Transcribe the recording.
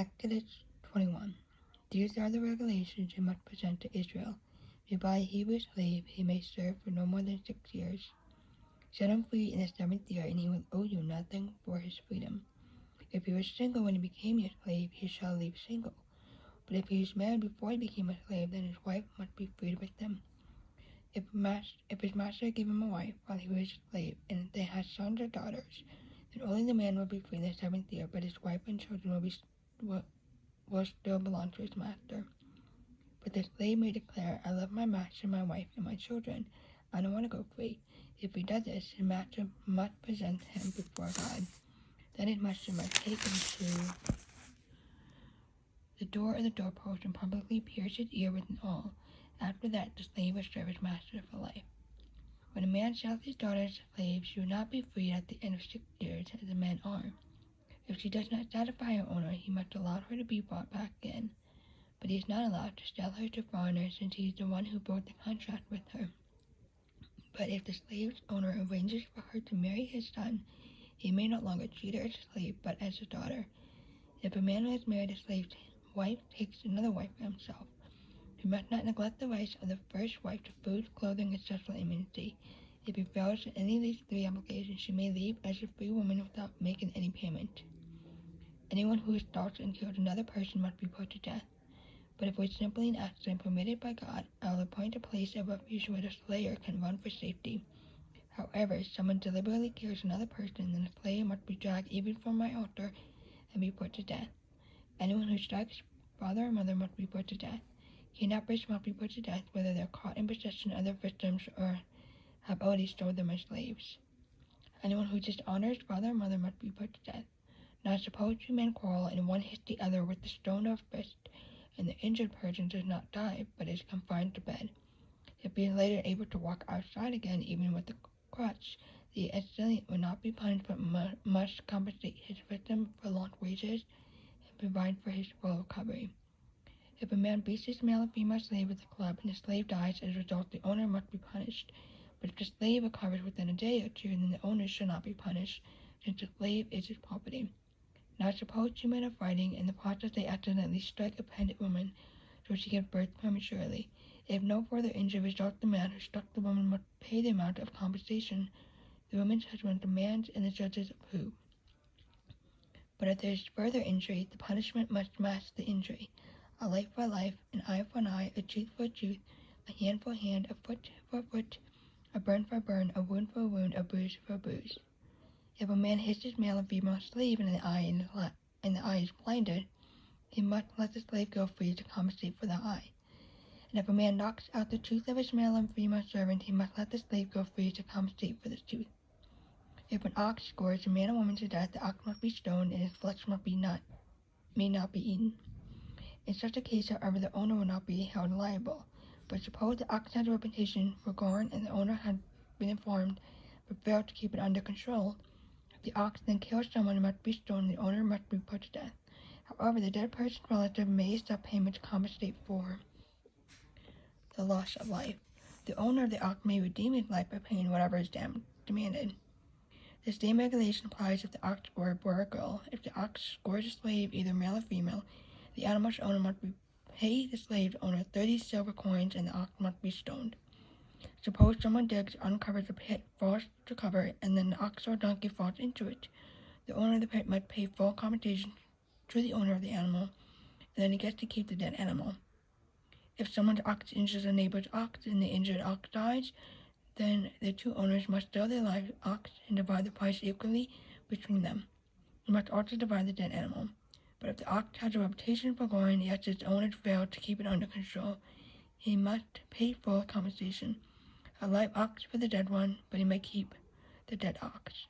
Exodus 21. These are the regulations you must present to Israel. If you buy a Hebrew slave, he may serve for no more than 6 years. Set him free in the 7th year, and he will owe you nothing for his freedom. If he was single when he became your slave, he shall leave single. But if he was married before he became a slave, then his wife must be freed with him. If his master gave him a wife while he was a slave, and they had sons or daughters, then only the man will be free in the 7th year, but his wife and children will still belong to his master. But the slave may declare, I love my master, my wife, and my children. I don't want to go free. If he does this, his master must present him before God. Then his master must take him to the door of the doorpost and publicly pierce his ear with an awl. After that, the slave will serve his master for life. When a man sells his daughter as a slave, she will not be freed at the end of 6 years, as the men are. If she does not satisfy her owner, he must allow her to be brought back in. But he is not allowed to sell her to foreigners, since he is the one who broke the contract with her. But if the slave's owner arranges for her to marry his son, he may no longer treat her as a slave, but as a daughter. If a man who has married a slave's wife takes another wife for himself, he must not neglect the rights of the first wife to food, clothing, and sexual immunity. If he fails in any of these 3 obligations, she may leave as a free woman without making any payment. Anyone who assaults and kills another person must be put to death. But if it was simply an accident permitted by God, I will appoint a place of refuge where the slayer can run for safety. However, if someone deliberately kills another person, then the slayer must be dragged even from my altar and be put to death. Anyone who strikes father or mother must be put to death. Kidnappers must be put to death, whether they are caught in possession of their victims or have already sold them as slaves. Anyone who dishonors father or mother must be put to death. Now suppose 2 men quarrel, and one hits the other with the stone or fist, and the injured person does not die, but is confined to bed. If he is later able to walk outside again, even with a crutch, the assailant will not be punished, but must compensate his victim for lost wages and provide for his full recovery. If a man beats his male or female slave with a club, and the slave dies as a result, the owner must be punished. But if the slave recovers within a day or 2, then the owner shall not be punished, since the slave is his property. Now suppose 2 men are fighting, and in the process they accidentally strike a pregnant woman, so she gives birth prematurely. If no further injury results, the man who struck the woman must pay the amount of compensation the woman's husband demands, and the judges approve. But if there is further injury, the punishment must match the injury. A life for a life, an eye for an eye, a tooth for a tooth, a hand for a hand, a foot for a foot, a burn for a burn, a wound for a wound, a bruise for a bruise. If a man hits his male and female slave in the eye and the eye is blinded, he must let the slave go free to compensate for the eye. And if a man knocks out the tooth of his male and female servant, he must let the slave go free to compensate for the tooth. If an ox scores a man or woman to death, the ox must be stoned, and his flesh may not be eaten. In such a case, however, the owner will not be held liable. But suppose the ox has a reputation for going, and the owner had been informed but failed to keep it under control. If the ox then kills someone and must be stoned, the owner must be put to death. However, the dead person's relative may accept payment to compensate for the loss of life. The owner of the ox may redeem his life by paying whatever is demanded. The same regulation applies if the ox scored a boy or girl. If the ox scores a slave, either male or female, the animal's owner must pay the slave's owner 30 silver coins, and the ox must be stoned. Suppose someone digs, uncovers a pit, falls to cover it, and then the ox or donkey falls into it. The owner of the pit must pay full compensation to the owner of the animal, and then he gets to keep the dead animal. If someone's ox injures a neighbor's ox and the injured ox dies, then the 2 owners must sell their live ox and divide the price equally between them. They must also divide the dead animal. But if the ox has a reputation for going, yet its owner failed to keep it under control, he must pay full compensation. A live ox for the dead one, but he may keep the dead ox.